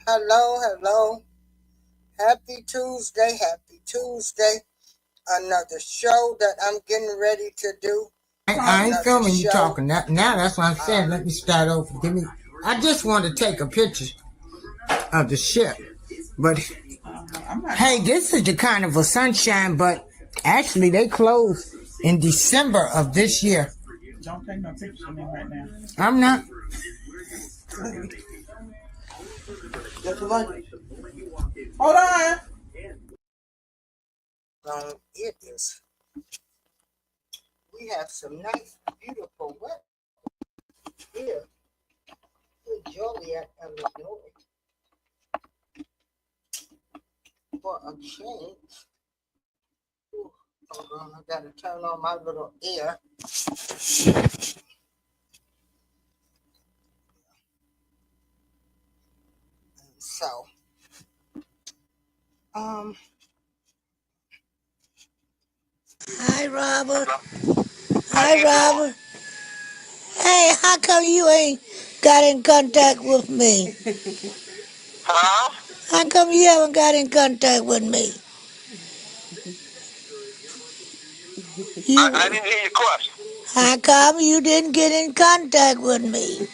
Hello, hello. Happy Tuesday, happy Tuesday. Another show that I'm getting ready to do. I ain't filming you talking. Now that's what I'm saying. Let me start over. I just want to take a picture of the ship. But hey, this is the Carnival Sunshine, but actually they closed in December of this year. Don't take no pictures of me right now. I'm not. Hold on. It is. We have some nice, beautiful weather here in Joliet, Illinois. For a change. Ooh, hold on, I gotta turn on my little air. So, Hi, Robert. Hi, Robert. Hey, how come you ain't got in contact with me? Huh? How come you haven't got in contact with me? I You, didn't hear your question. how come you didn't get in contact with me?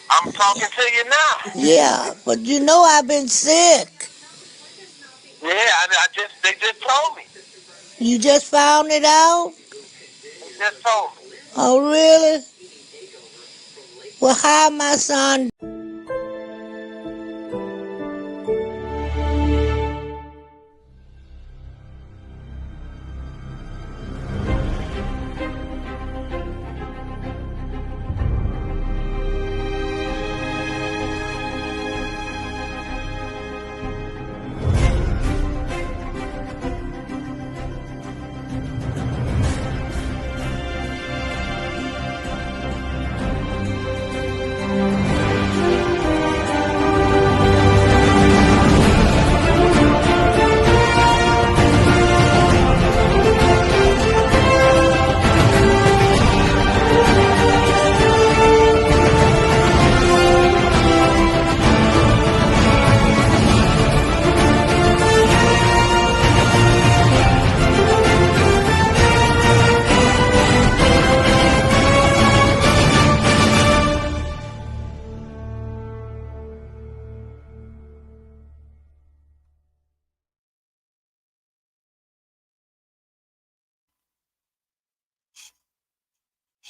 I'm talking to you now. Yeah, but you know I've been sick. Yeah, they just told me. You just found it out? They just told me. Oh, really? Well, how my son?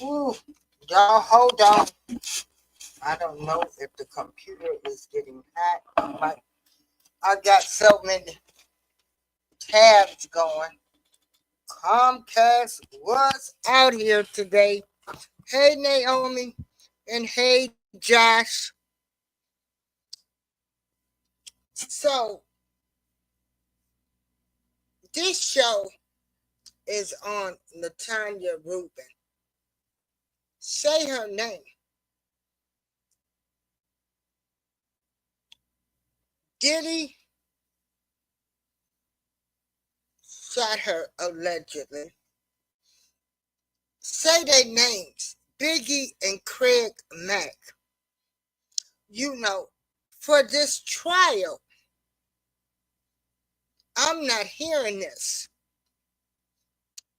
Ooh, y'all hold on. I don't know if the computer is getting hot, but I got so many tabs going. Comcast was out here today. Hey, Naomi, and hey, Josh. So, this show is on Natania Reuben. Say her name. Diddy shot her allegedly. Say their names. Biggie and Craig Mack. You know, for this trial, I'm not hearing this.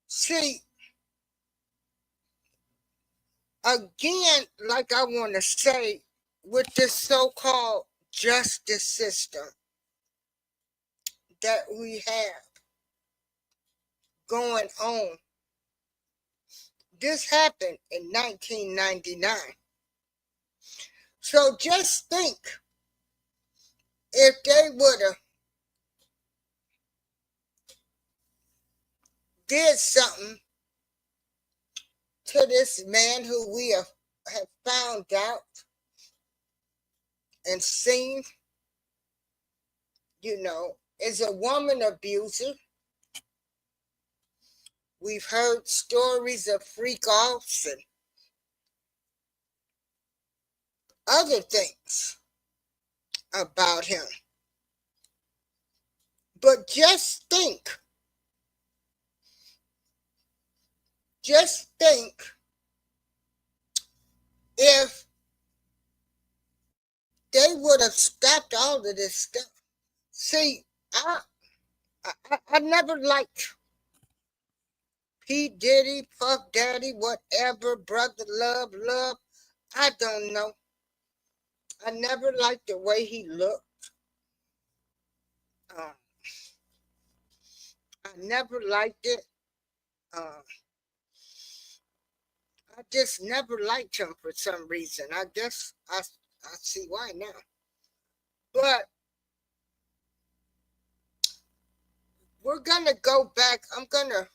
See, again, like I want to say, with this so-called justice system that we have going on, this happened in 1999. So just think, if they would have did something to this man who we have found out and seen, is a woman abuser. We've heard stories of freak offs and other things about him. But just think if they would have stopped all of this stuff. See, I never liked P. Diddy, Puff Daddy, whatever, Brother Love. I don't know. I never liked the way he looked. I never liked it. I just never liked him for some reason. I guess I see why now. But we're going to go back. I'm going to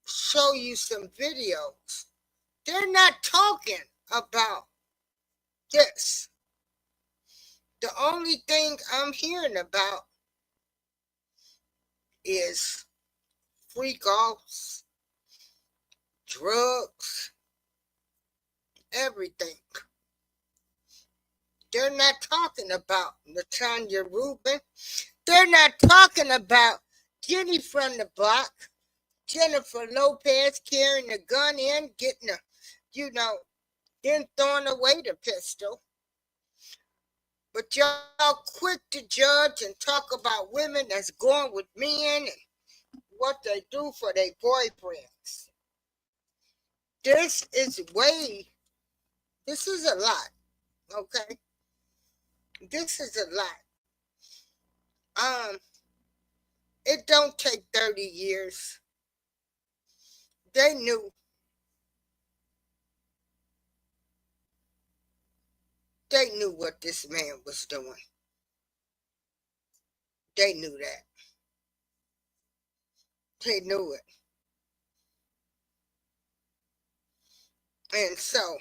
show you some videos. They're not talking about this. The only thing I'm hearing about is freak offs, drugs, everything. They're not talking about Natania, Reuben. They're not talking about Jenny from the block, Jennifer Lopez carrying a gun in, getting a, then throwing away the pistol. But y'all quick to judge and talk about women that's going with men and what they do for their boyfriends. This is a lot, okay? This is a lot. It don't take 30 years. They knew. They knew what this man was doing. They knew that. They knew it. And so,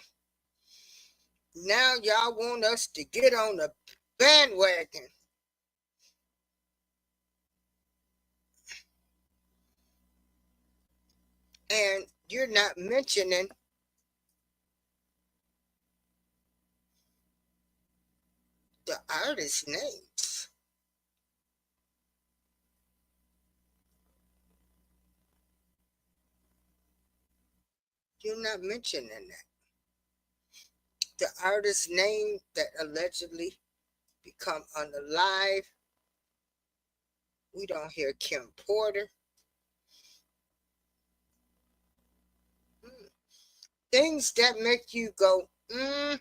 now y'all want us to get on the bandwagon. And you're not mentioning the artist names. You're not mentioning that. The artist name that allegedly become unalive. We don't hear Kim Porter. Things that make you go, mm.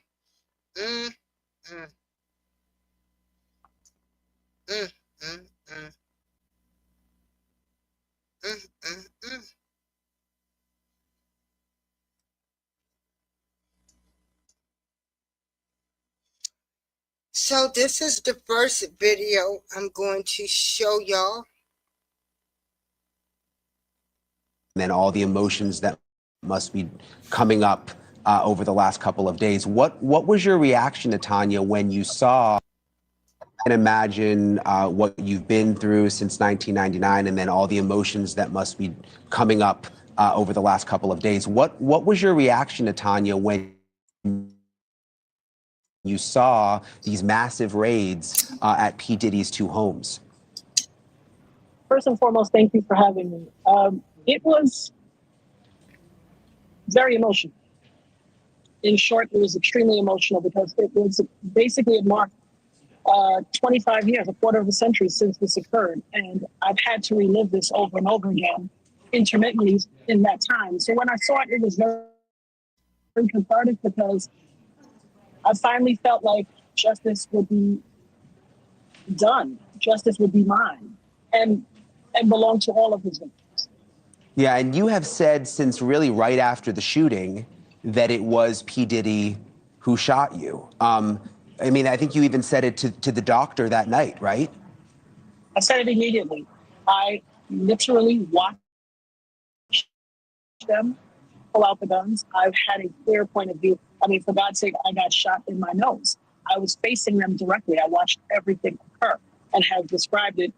So this is the first video I'm going to show y'all. And all the emotions that must be coming up over the last couple of days. What was your reaction, Natania, when you saw and imagine what you've been through since 1999 and then all the emotions that must be coming up over the last couple of days? What was your reaction, Natania, when you saw these massive raids at P. Diddy's two homes? First and foremost, thank you for having me. It was very emotional. In short, it was extremely emotional because it was basically it marked 25 years, a quarter of a century since this occurred. And I've had to relive this over and over again, intermittently in that time. So when I saw it, it was very, very cathartic because I finally felt like justice would be done. Justice would be mine and belong to all of his victims. Yeah, and you have said since really right after the shooting that it was P. Diddy who shot you. I mean, I think you even said it to the doctor that night, right? I said it immediately. I literally watched them pull out the guns. I've had a clear point of view. I mean, for God's sake, I got shot in my nose. I was facing them directly. I watched everything occur and have described it,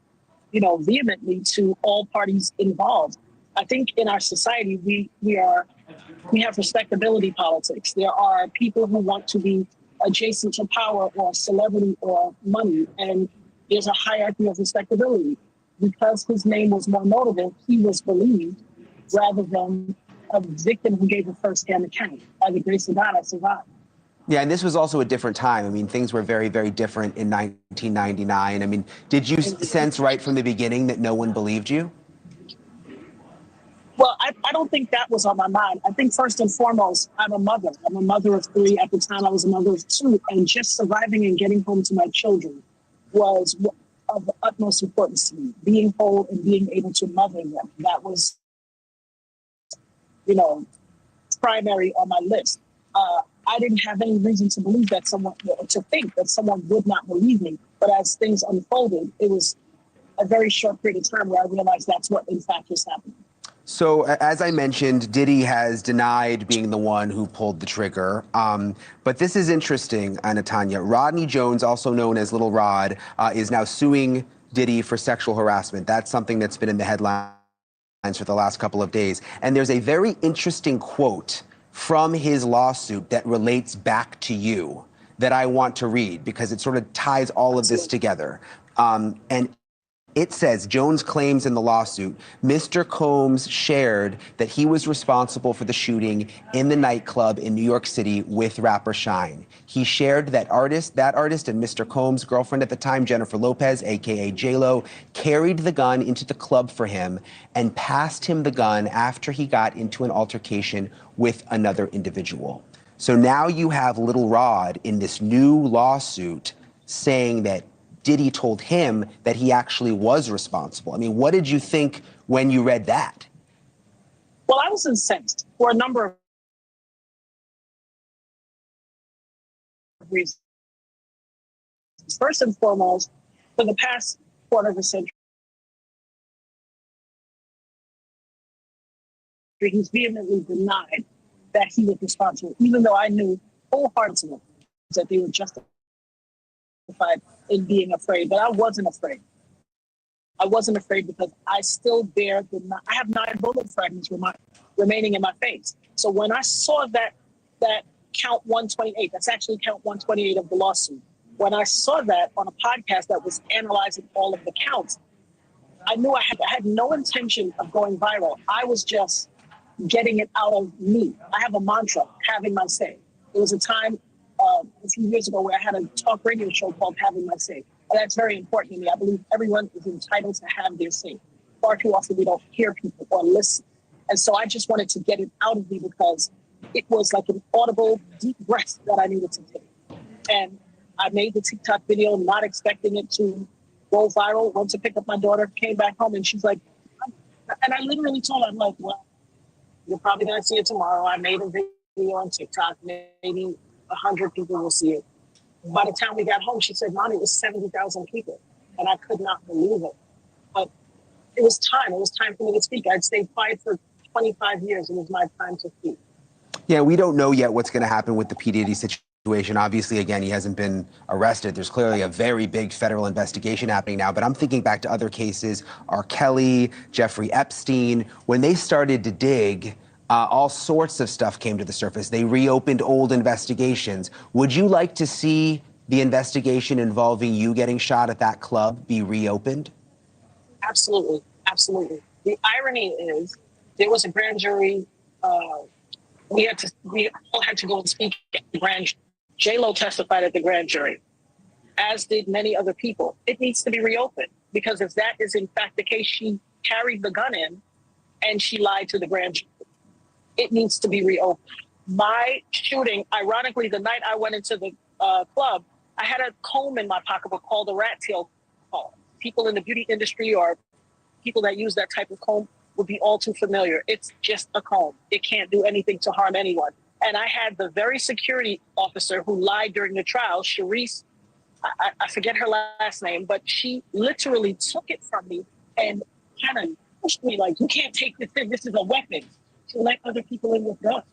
vehemently to all parties involved. I think in our society, we have respectability politics. There are people who want to be adjacent to power or celebrity or money, and there's a hierarchy of respectability. Because his name was more notable, he was believed rather than a victim who gave a first-hand account. By the grace of God, I survived. Yeah, and this was also a different time. I mean, things were very, very different in 1999. I mean, did you sense right from the beginning that no one believed you? Well, I don't think that was on my mind. I think first and foremost, I'm a mother. I'm a mother of 3. At the time, I was a mother of 2. And just surviving and getting home to my children was of the utmost importance to me. Being whole and being able to mother them. That was, you know, primary on my list. I didn't have any reason to believe that to think that someone would not believe me. But as things unfolded, it was a very short period of time where I realized that's what in fact was happening. So, as I mentioned, Diddy has denied being the one who pulled the trigger. But this is interesting, Natania. Rodney Jones, also known as Little Rod, is now suing Diddy for sexual harassment. That's something that's been in the headlines for the last couple of days. And there's a very interesting quote from his lawsuit that relates back to you that I want to read because it sort of ties all of this together. And it says, Jones claims in the lawsuit, Mr. Combs shared that he was responsible for the shooting in the nightclub in New York City with rapper Shine. He shared that artist and Mr. Combs' girlfriend at the time, Jennifer Lopez, aka J-Lo, carried the gun into the club for him and passed him the gun after he got into an altercation with another individual. So now you have Little Rod in this new lawsuit saying that Diddy told him that he actually was responsible. I mean, what did you think when you read that? Well, I was incensed for a number of reasons. First and foremost, for the past quarter of a century, he's vehemently denied that he was responsible, even though I knew wholeheartedly that they were justified in being afraid, but I wasn't afraid. I wasn't afraid because I still bear I have 9 bullet fragments remaining in my face. So when I saw that count 128, that's actually count 128 of the lawsuit. When I saw that on a podcast that was analyzing all of the counts, I knew I had no intention of going viral. I was just getting it out of me. I have a mantra, having my say. There was a time a few years ago where I had a talk radio show called Having My Say. And that's very important to me. I believe everyone is entitled to have their say. Far too often we don't hear people or listen. And so I just wanted to get it out of me because it was like an audible, deep breath that I needed to take. And I made the TikTok video not expecting it to go viral. Went to pick up my daughter, came back home, and she's like, and I literally told her, I'm like, well, you're probably going to see it tomorrow. I made a video on TikTok, maybe 100 people will see it. By the time we got home, she said, Mommy, it was 70,000 people. And I could not believe it. But it was time. It was time for me to speak. I'd stayed quiet for 25 years. It was my time to speak. Yeah, we don't know yet what's going to happen with the P. Diddy situation. Obviously, again, he hasn't been arrested. There's clearly a very big federal investigation happening now. But I'm thinking back to other cases, R. Kelly, Jeffrey Epstein. When they started to dig, all sorts of stuff came to the surface. They reopened old investigations. Would you like to see the investigation involving you getting shot at that club be reopened? Absolutely. Absolutely. The irony is there was a grand jury. We all had to go and speak at the grand jury. J-Lo testified at the grand jury, as did many other people. It needs to be reopened because if that is in fact the case, she carried the gun in and she lied to the grand jury. It needs to be reopened. My shooting, ironically, the night I went into the club, I had a comb in my pocketbook called a rat tail comb. People in the beauty industry or people that use that type of comb would be all too familiar. It's just a comb. It can't do anything to harm anyone. And I had the very security officer who lied during the trial, Sharice, I forget her last name, but she literally took it from me and kind of pushed me like, you can't take this in. This is a weapon. To let other people in with guns.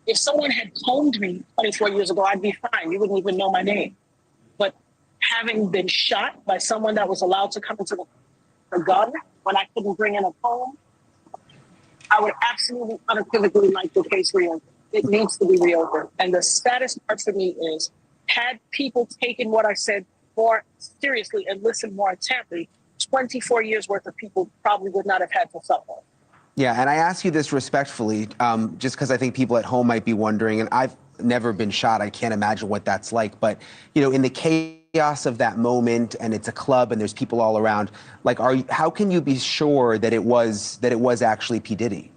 If someone had combed me 24 years ago, I'd be fine. You wouldn't even know my name. But having been shot by someone that was allowed to come into the gun when I couldn't bring in a comb, I would absolutely unequivocally like the case reopened. It needs to be reopened. And the saddest part for me is, had people taken what I said more seriously and listened more intently, 24 years worth of people probably would not have had to suffer. Yeah, and I ask you this respectfully, just because I think people at home might be wondering, and never been shot. I can't imagine what that's like. But, you know, in the chaos of that moment, and it's a club and there's people all around, like, how can you be sure that it was actually P. Diddy?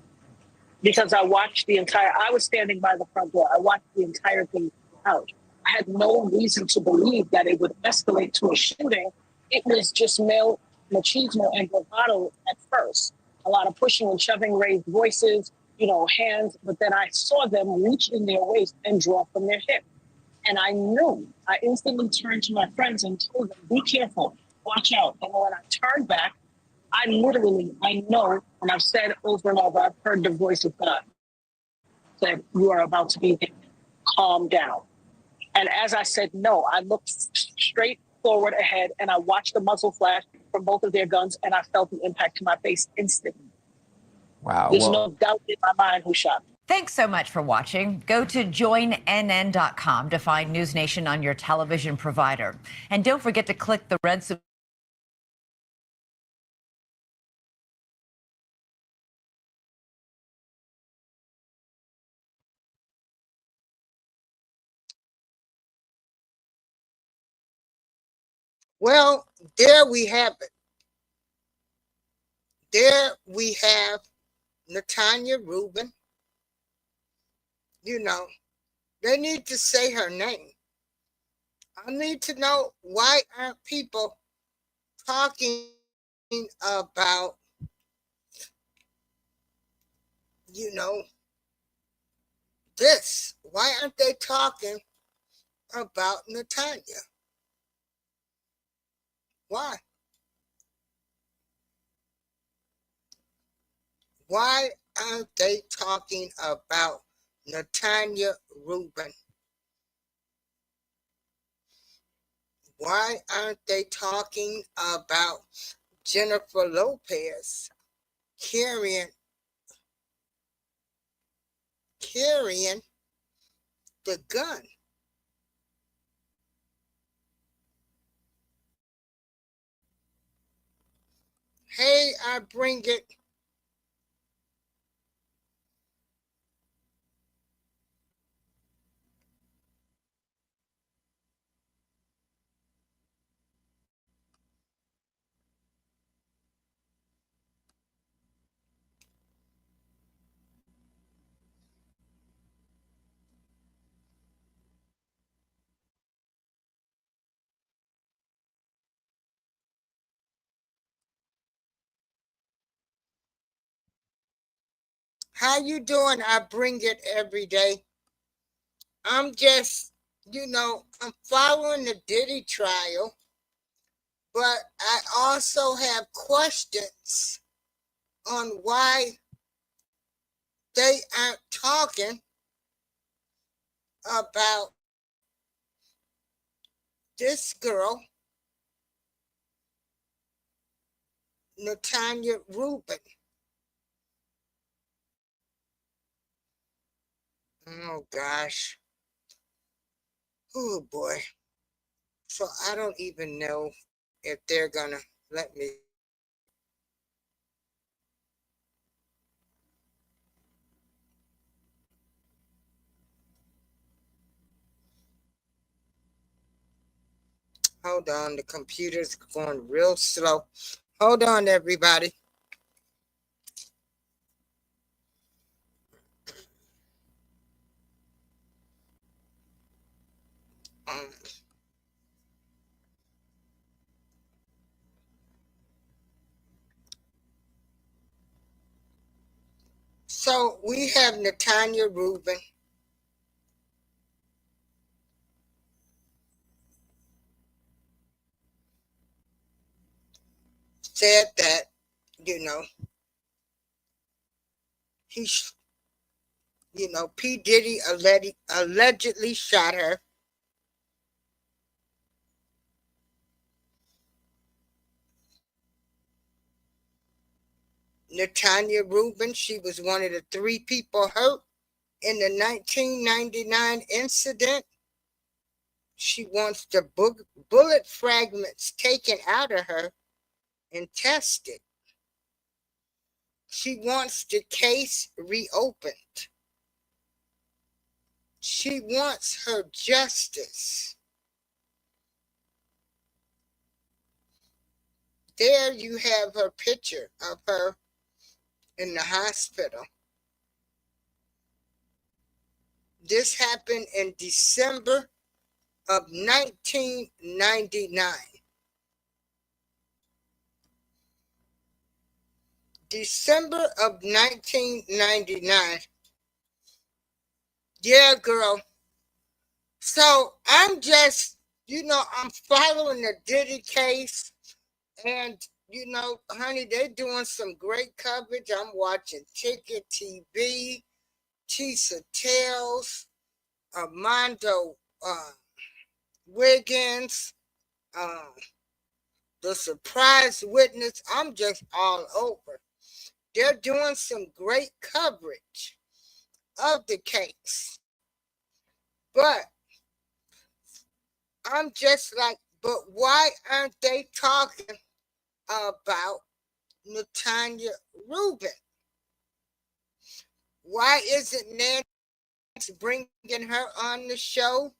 Because I was standing by the front door. I watched the entire thing out. I had no reason to believe that it would escalate to a shooting. It was just male machismo and bravado at first. A lot of pushing and shoving, raised voices, hands. But then I saw them reach in their waist and draw from their hip. And I instantly turned to my friends and told them, be careful, watch out. And when I turned back, I know, and I've said over and over, I've heard the voice of God said, you are about to be hit. Calm down. And as I said no, I looked straight forward ahead and I watched the muzzle flash from both of their guns and I felt the impact to my face instantly. Wow. There's no doubt in my mind who shot me. Thanks so much for watching. Go to joinnn.com to find News Nation on your television provider. And don't forget to click the red Well, there we have it. There we have Natania Reuben. They need to say her name. I need to know, why aren't people talking about, this? Why aren't they talking about Natania? Why? Why aren't they talking about Natania Reuben? Why aren't they talking about Jennifer Lopez carrying the gun? Hey, I bring it. How you doing? I bring it every day. I'm just, I'm following the Diddy trial, but I also have questions on why they aren't talking about this girl, Natania Reuben. Oh, gosh. Oh, boy. So I don't even know if they're going to let me. Hold on, the computer's going real slow. Hold on, everybody. So we have Natania Reuben. Said that, P. Diddy allegedly shot her. Natania Reuben, she was one of the 3 people hurt in the 1999 incident. She wants the bullet fragments taken out of her and tested. She wants the case reopened. She wants her justice. There you have her picture of her in the hospital. This happened in December of 1999. December of 1999. Yeah, girl. So I'm just, I'm following the Diddy case. And, honey, they're doing some great coverage. I'm watching Ticket TV, Tisa Tales, Armando Wiggins, The Surprise Witness. I'm just all over. They're doing some great coverage of the case. But I'm just like, but why aren't they talking about Natania Reuben? Why isn't Nancy bringing her on the show?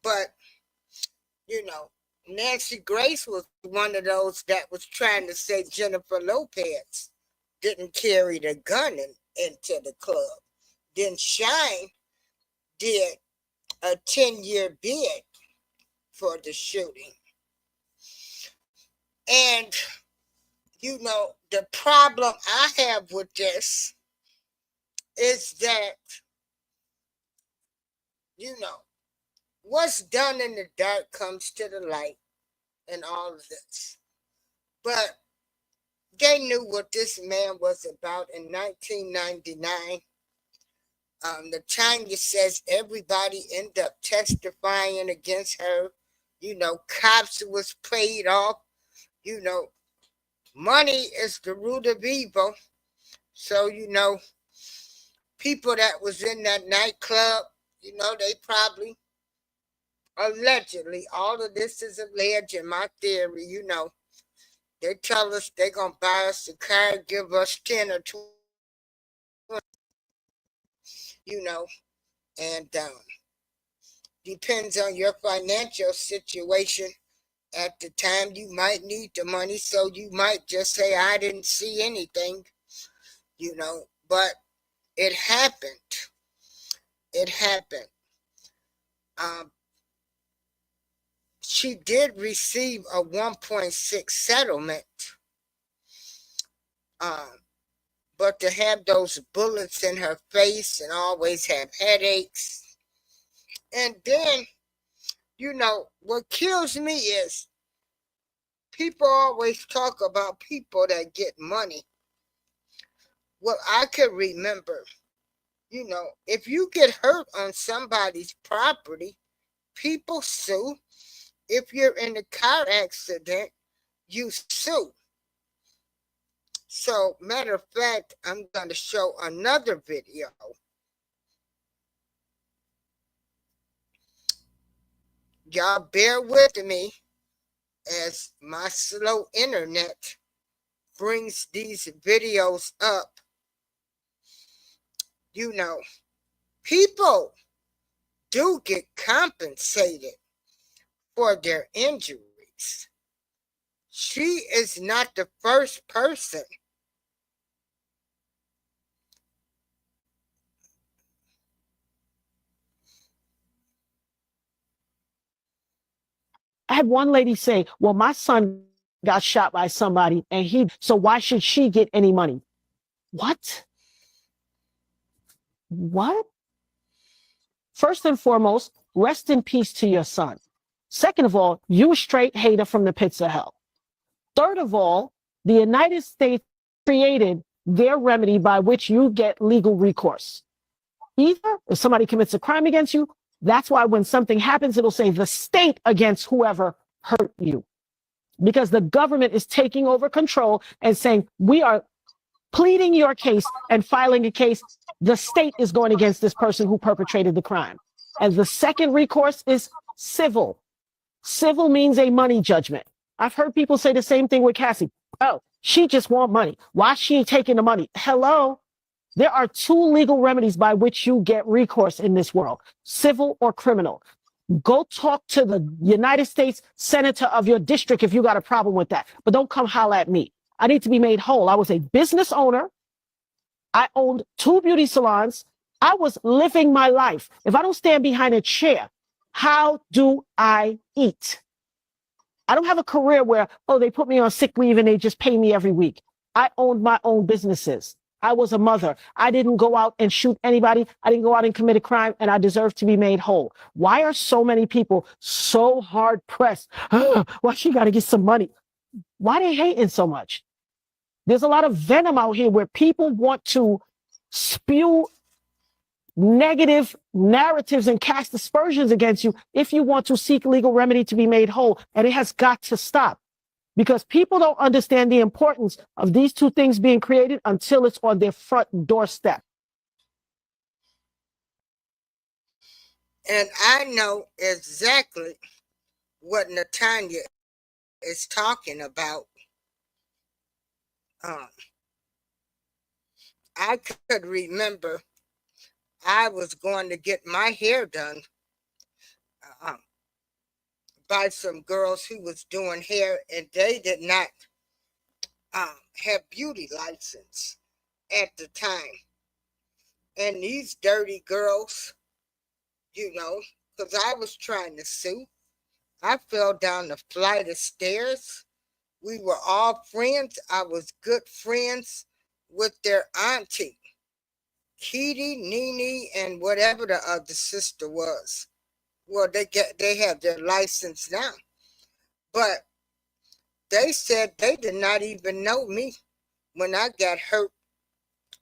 But Nancy Grace was one of those that was trying to say Jennifer Lopez didn't carry the gun into the club. Then Shine did a 10-year bid for the shooting. And, the problem I have with this is that, what's done in the dark comes to the light and all of this. But they knew what this man was about in 1999. Natania says everybody ended up testifying against her. Cops was paid off. Money is the root of evil. So, people that was in that nightclub, they probably, allegedly, all of this is alleged in my theory, they tell us they're going to buy us a car, give us 10 or 20, and depends on your financial situation. At the time, you might need the money, so you might just say, I didn't see anything, but it happened. It happened. She did receive a 1.6 settlement, but to have those bullets in her face and always have headaches. And then, what kills me is people always talk about people that get money. Well, I could remember, if you get hurt on somebody's property, people sue. If you're in a car accident, you sue. So, matter of fact, I'm going to show another video. Y'all bear with me as my slow internet brings these videos up. People do get compensated for their injuries. She is not the first person. I had one lady say, well, my son got shot by somebody so why should she get any money? What? What? First and foremost, rest in peace to your son. Second of all, you a straight hater from the pits of hell. Third of all, the United States created their remedy by which you get legal recourse. Either if somebody commits a crime against you, that's why when something happens, it'll say the state against whoever hurt you. Because the government is taking over control and saying, we are pleading your case and filing a case. The state is going against this person who perpetrated the crime. And the second recourse is civil. Civil means a money judgment. I've heard people say the same thing with Cassie. Oh, she just want money. Why she ain't taking the money? Hello? There are two legal remedies by which you get recourse in this world, civil or criminal. Go talk to the United States senator of your district if you got a problem with that. But don't come holler at me. I need to be made whole. I was a business owner. I owned 2 beauty salons. I was living my life. If I don't stand behind a chair, how do I eat? I don't have a career where, oh, they put me on sick leave and they just pay me every week. I owned my own businesses. I was a mother. I didn't go out and shoot anybody. I didn't go out and commit a crime, and I deserve to be made whole. Why are so many people so hard pressed? Why she got to get some money? Why they hating so much? There's a lot of venom out here where people want to spew negative narratives and cast aspersions against you if you want to seek legal remedy to be made whole. And it has got to stop, because people don't understand the importance of these two things being created until it's on their front doorstep. And I know exactly what Natania is talking about. I could remember I was going to get my hair done by some girls who was doing hair, and they did not have beauty license at the time. And these dirty girls, you know, because I was trying to sue, I fell down the flight of stairs. We were all friends. I was good friends with their auntie, Kitty, Nene, and whatever the other sister was. Well, they have their license now. But they said they did not even know me when I got hurt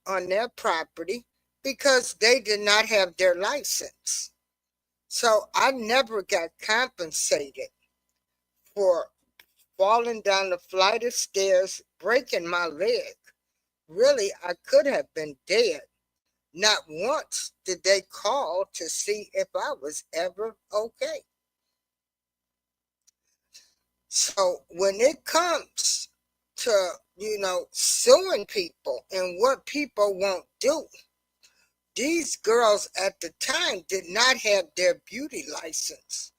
on their property because they did not have their license. So I never got compensated for falling down the flight of stairs, breaking my leg. Really, I could have been dead. Not once did they call to see if I was ever okay. So when it comes to, suing people and what people won't do, these girls at the time did not have their beauty license.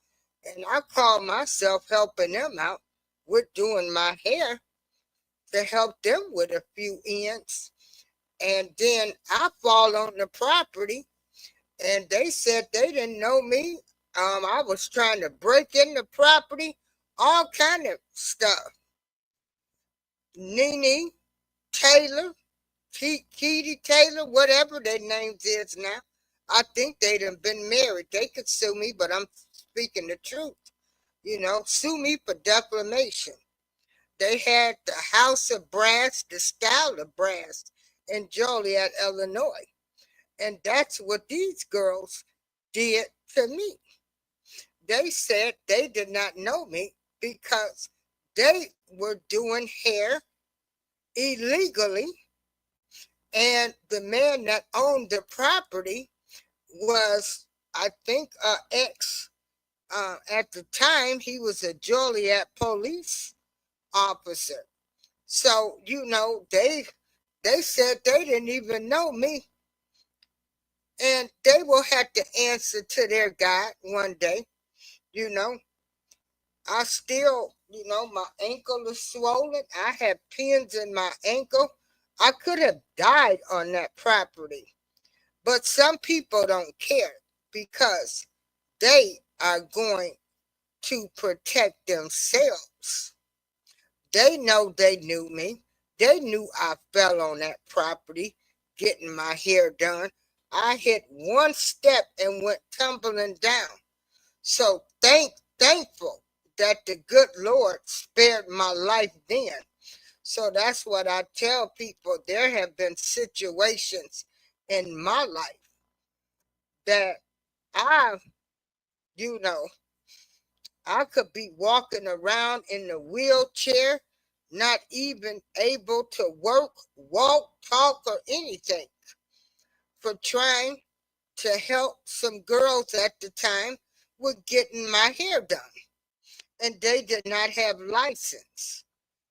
And I call myself helping them out with doing my hair to help them with a few ends. And then I fall on the property, and they said they didn't know me. I was trying to break in the property, all kind of stuff. Nene Taylor, Kitty Taylor, whatever their names is now. I think they done been married. They could sue me, but I'm speaking the truth. Sue me for defamation. They had the House of Brass, the Style of Brass in Joliet, Illinois. And that's what these girls did to me. They said they did not know me because they were doing hair illegally. And the man that owned the property was, I think, ex. At the time, he was a Joliet police officer. So, they said they didn't even know me. And they will have to answer to their God one day. I still, my ankle is swollen. I have pins in my ankle. I could have died on that property. But some people don't care because they are going to protect themselves. They know they knew me. They knew I fell on that property getting my hair done. I hit one step and went tumbling down. So thankful that the good Lord spared my life then. So that's what I tell people. There have been situations in my life that I could be walking around in a wheelchair, not even able to work, walk, talk, or anything, for trying to help some girls at the time with getting my hair done. And they did not have license.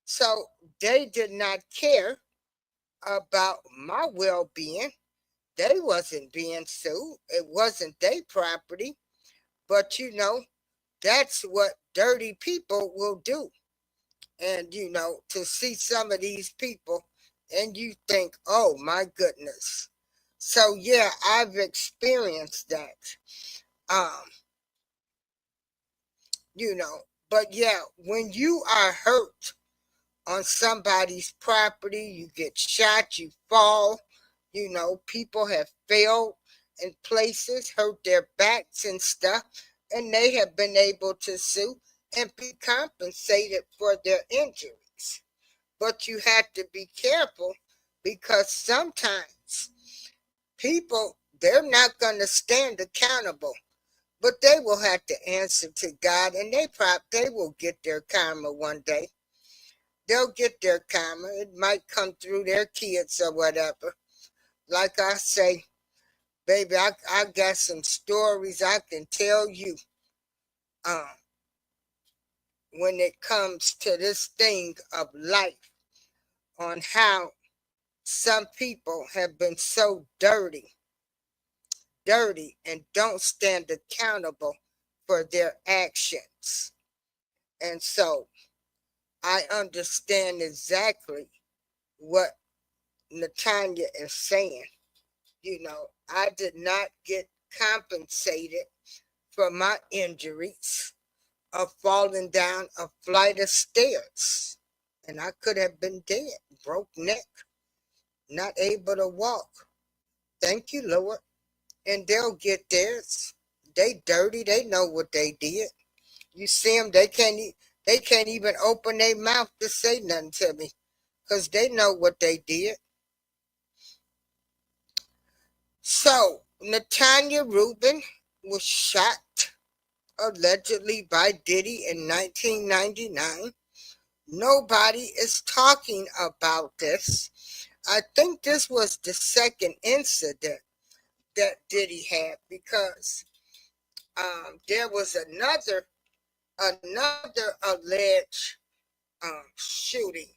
So they did not care about my well-being. They wasn't being sued. It wasn't their property. But, that's what dirty people will do. And, to see some of these people and you think, oh, my goodness. So, yeah, I've experienced that. Um, but yeah, when you are hurt on somebody's property, you get shot, you fall, people have failed in places, hurt their backs and stuff, and they have been able to sue and be compensated for their injuries. But you have to be careful because sometimes people, they're not going to stand accountable, but they will have to answer to God, and they will get their karma one day. They'll get their karma. It might come through their kids or whatever. Like I say, baby, I got some stories I can tell you when it comes to this thing of life, on how some people have been so dirty, and don't stand accountable for their actions. And so I understand exactly what Natania is saying. I did not get compensated for my injuries of falling down a flight of stairs. And I could have been dead, broke neck, not able to walk. Thank you, Lord. And they'll get theirs. They dirty. They know what they did. You see them, they can't even open their mouth to say nothing to me because they know what they did. So, Natania Reuben was shot allegedly by Diddy in 1999. Nobody is talking about this. I think this was the second incident that Diddy had, because there was another alleged shooting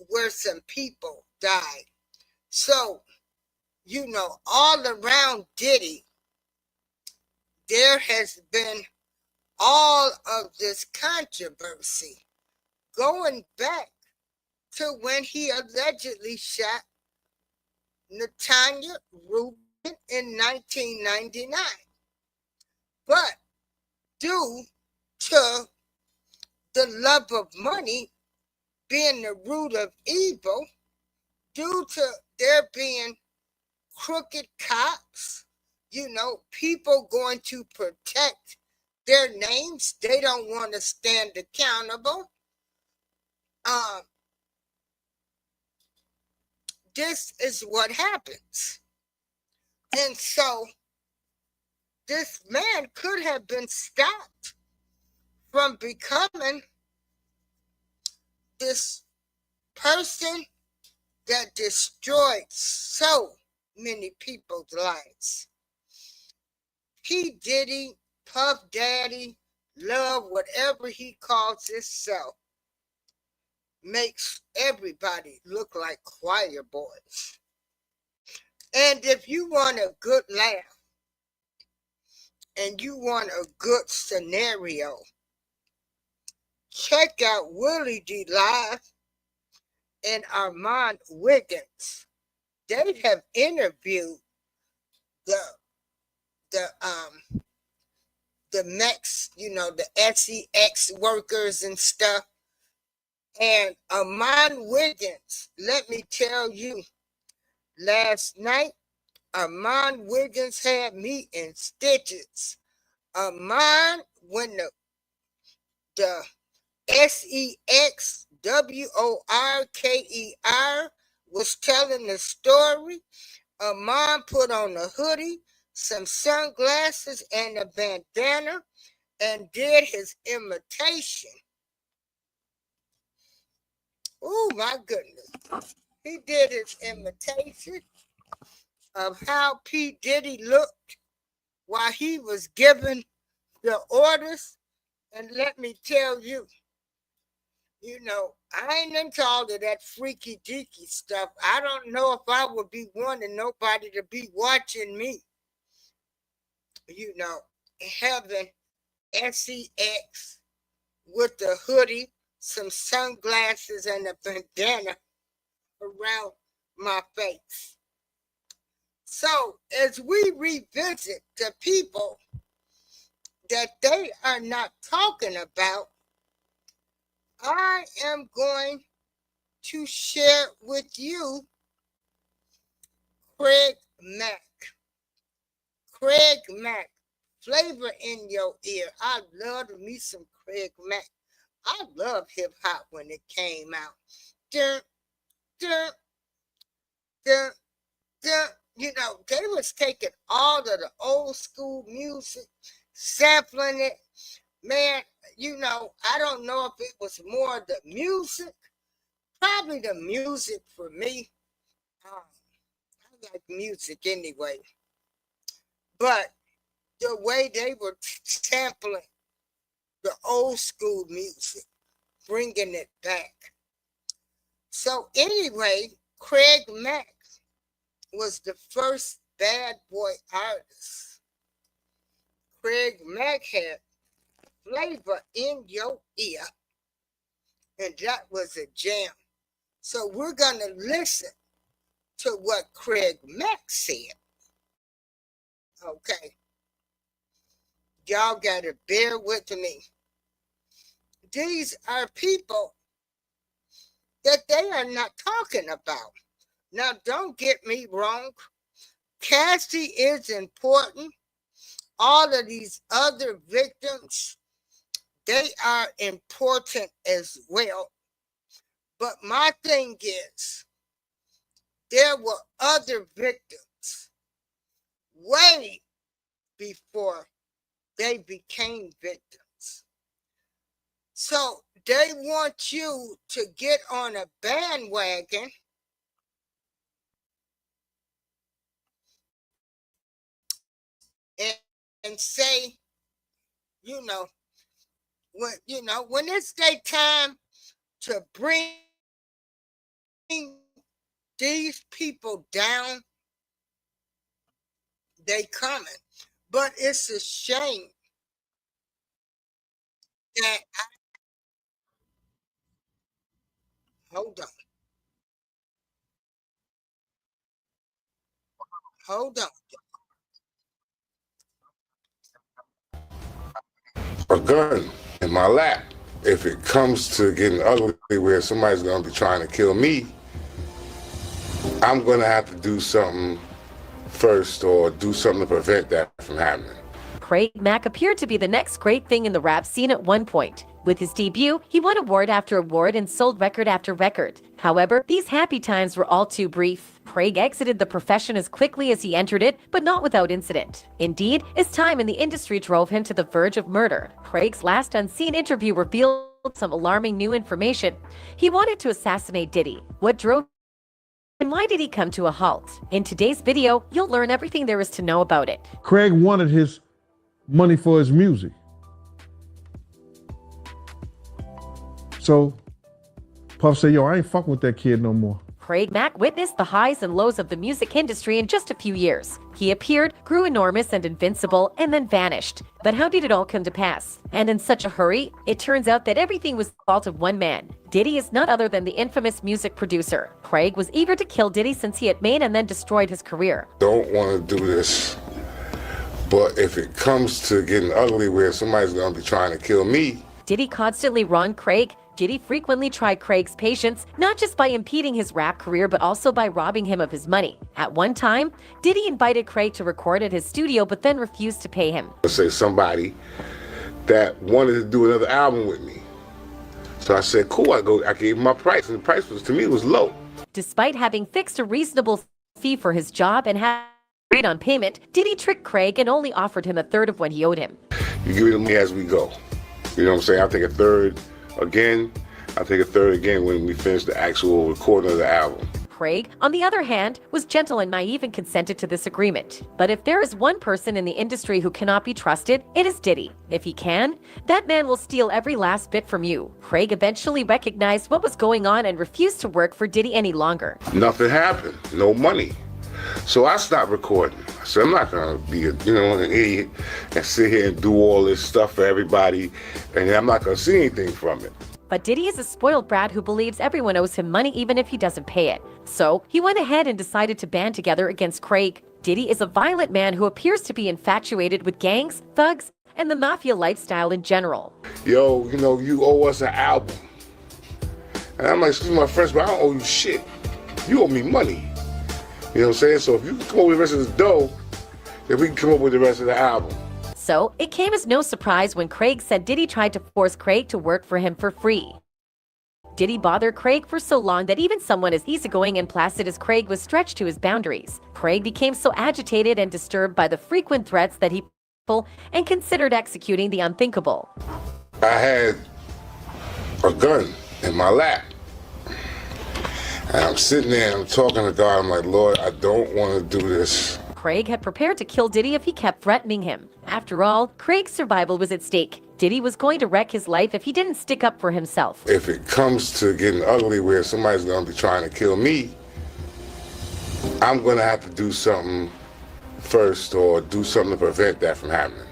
where some people died. So, all around Diddy, there has been all of this controversy going back to when he allegedly shot Natania Reuben in 1999. But due to the love of money being the root of evil, due to there being crooked cops, people going to protect their names, they don't want to stand accountable. This is what happens. And so this man could have been stopped from becoming this person that destroyed so many people's lives. P. Diddy, Puff Daddy, Love, whatever he calls himself, makes everybody look like choir boys. And if you want a good laugh and you want a good scenario, check out Willie D. Live and Armand Wiggins. They have interviewed the Macks, the SEX workers and stuff. And Armand Wiggins, let me tell you, last night, Armand Wiggins had me in stitches. Armand, when the SEXWORKER was telling the story, Armand put on a hoodie, some sunglasses, and a bandana, and did his imitation. Oh, my goodness. He did his imitation of how P. Diddy looked while he was giving the orders. And let me tell you, You know, I ain't into all of that freaky deaky stuff. I don't know if I would be wanting nobody to be watching me. You know, having sex with the hoodie, some sunglasses, and a bandana around my face. So as we revisit the people that they are not talking about, I am going to share with you Craig Mack. Craig Mack, flavor in your ear. I love me some Craig Mack. I love hip hop when it came out. Dun, dun, dun, dun. You know, they was taking all of the old school music, sampling it. Man, you know, I don't know if it was more the music. Probably the music for me. I like music anyway. But the way they were sampling the old school music, bringing it back. So anyway, Craig Mack was the first bad boy artist. Craig Mack had flavor in your ear, and that was a jam. So we're going to listen to what Craig Mack said. Okay. Y'all got to bear with me. These are people that they are not talking about. Now, don't get me wrong. Cassie is important. All of these other victims, they are important as well. But my thing is, there were other victims way before they became victims. So they want you to get on a bandwagon and say, when it's their time to bring these people down, they coming. But it's a shame that hold on. A gun in my lap. If it comes to getting ugly where somebody's gonna be trying to kill me, I'm gonna have to do something first or do something to prevent that from happening. Craig Mack appeared to be the next great thing in the rap scene at one point. With his debut, he won award after award and sold record after record. However, these happy times were all too brief. Craig exited the profession as quickly as he entered it, but not without incident. Indeed, his time in the industry drove him to the verge of murder. Craig's last unseen interview revealed some alarming new information. He wanted to assassinate Diddy. What drove and why did he come to a halt? In today's video, you'll learn everything there is to know about it. Craig wanted his money for his music. So Puff said, yo, I ain't fucking with that kid no more. Craig Mack witnessed the highs and lows of the music industry in just a few years. He appeared, grew enormous and invincible, and then vanished. But how did it all come to pass? And in such a hurry, it turns out that everything was the fault of one man. Diddy is none other than the infamous music producer. Craig was eager to kill Diddy since he had made and then destroyed his career. Don't want to do this, but if it comes to getting ugly where somebody's gonna be trying to kill me. Diddy constantly wronged Craig. Diddy frequently tried Craig's patience, not just by impeding his rap career, but also by robbing him of his money. At one time, Diddy invited Craig to record at his studio, but then refused to pay him. Let's say somebody that wanted to do another album with me. So I said, cool, I gave him my price, and the price was, to me, was low. Despite having fixed a reasonable fee for his job and had agreed on payment, Diddy tricked Craig and only offered him a third of what he owed him. You give it to me as we go. You know what I'm saying? I'll take a third again. I'll take a third again when we finish the actual recording of the album. Craig, on the other hand, was gentle and naive and consented to this agreement. But if there is one person in the industry who cannot be trusted, it is Diddy. If he can, that man will steal every last bit from you. Craig eventually recognized what was going on and refused to work for Diddy any longer. Nothing happened, no money. So I stopped recording. I said, I'm not gonna be an idiot and sit here and do all this stuff for everybody, and I'm not gonna see anything from it. But Diddy is a spoiled brat who believes everyone owes him money even if he doesn't pay it. So he went ahead and decided to band together against Craig. Diddy is a violent man who appears to be infatuated with gangs, thugs, and the mafia lifestyle in general. Yo, you owe us an album. And I'm like, excuse my French, but I don't owe you shit. You owe me money. You know what I'm saying? So if you can come up with the rest of the dough, then we can come up with the rest of the album. So it came as no surprise when Craig said Diddy tried to force Craig to work for him for free. Diddy bothered Craig for so long that even someone as easygoing and placid as Craig was stretched to his boundaries. Craig became so agitated and disturbed by the frequent threats that he and considered executing the unthinkable. I had a gun in my lap. And I'm sitting there and I'm talking to God. I'm like, Lord, I don't want to do this. Craig had prepared to kill Diddy if he kept threatening him. After all, Craig's survival was at stake. Diddy was going to wreck his life if he didn't stick up for himself. If it comes to getting ugly where somebody's going to be trying to kill me, I'm going to have to do something first or do something to prevent that from happening.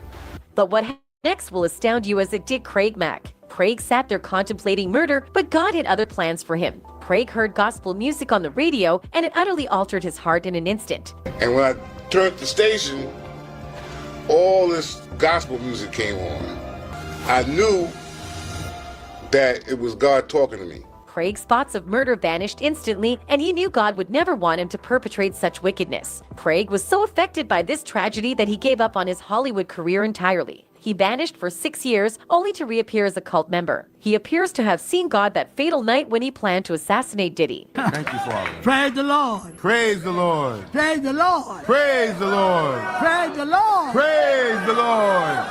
But what next will astound you as it did Craig Mack. Craig sat there contemplating murder, but God had other plans for him. Craig heard gospel music on the radio, and it utterly altered his heart in an instant. And when I turned the station, all this gospel music came on. I knew that it was God talking to me. Craig's thoughts of murder vanished instantly, and he knew God would never want him to perpetrate such wickedness. Craig was so affected by this tragedy that he gave up on his Hollywood career entirely. He vanished for 6 years, only to reappear as a cult member. He appears to have seen God that fatal night when he planned to assassinate Diddy. Thank you, Father. Praise the Lord. Praise the Lord. Praise the Lord. Praise the Lord. Praise the Lord. Praise the Lord.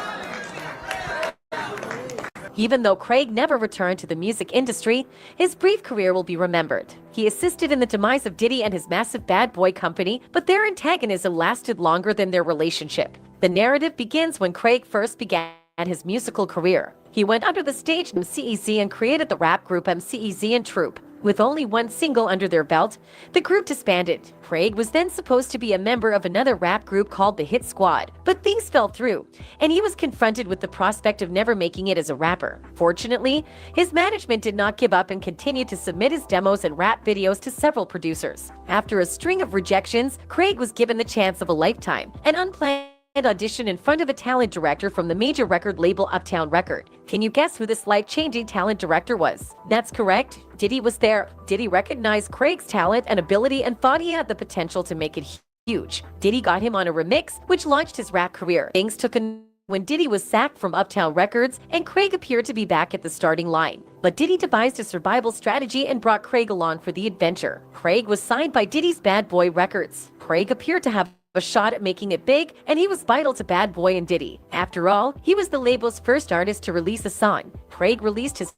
Even though Craig never returned to the music industry, his brief career will be remembered. He assisted in the demise of Diddy and his massive bad boy company, but their antagonism lasted longer than their relationship. The narrative begins when Craig first began his musical career. He went under the stage MCEZ and created the rap group MCEZ and Troop. With only one single under their belt, the group disbanded. Craig was then supposed to be a member of another rap group called the Hit Squad, but things fell through, and he was confronted with the prospect of never making it as a rapper. Fortunately, his management did not give up and continued to submit his demos and rap videos to several producers. After a string of rejections, Craig was given the chance of a lifetime, an unplanned audition in front of a talent director from the major record label Uptown Record. Can you guess who this life-changing talent director was? That's correct. Diddy was there. Diddy recognized Craig's talent and ability and thought he had the potential to make it huge. Diddy got him on a remix, which launched his rap career. Things took a when Diddy was sacked from Uptown Records and Craig appeared to be back at the starting line. But Diddy devised a survival strategy and brought Craig along for the adventure. Craig was signed by Diddy's Bad Boy Records. Craig appeared to have a shot at making it big, and he was vital to Bad Boy and Diddy. After all, he was the label's first artist to release a song. Craig released his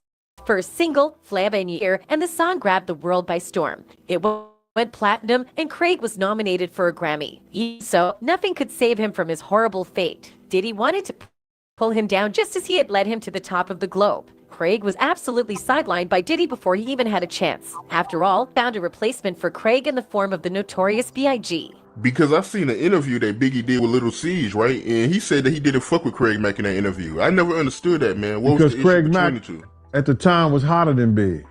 first single, Flavor, and the song grabbed the world by storm. It went platinum, and Craig was nominated for a Grammy. So, nothing could save him from his horrible fate. Diddy wanted to pull him down just as he had led him to the top of the globe. Craig was absolutely sidelined by Diddy before he even had a chance. After all, found a replacement for Craig in the form of the notorious B.I.G. Because I seen an interview that Biggie did with Little Siege, right? And he said that he didn't fuck with Craig Mack in that interview. I never understood that, man. What was the Craig issue between Mack the two? At the time was hotter than Big.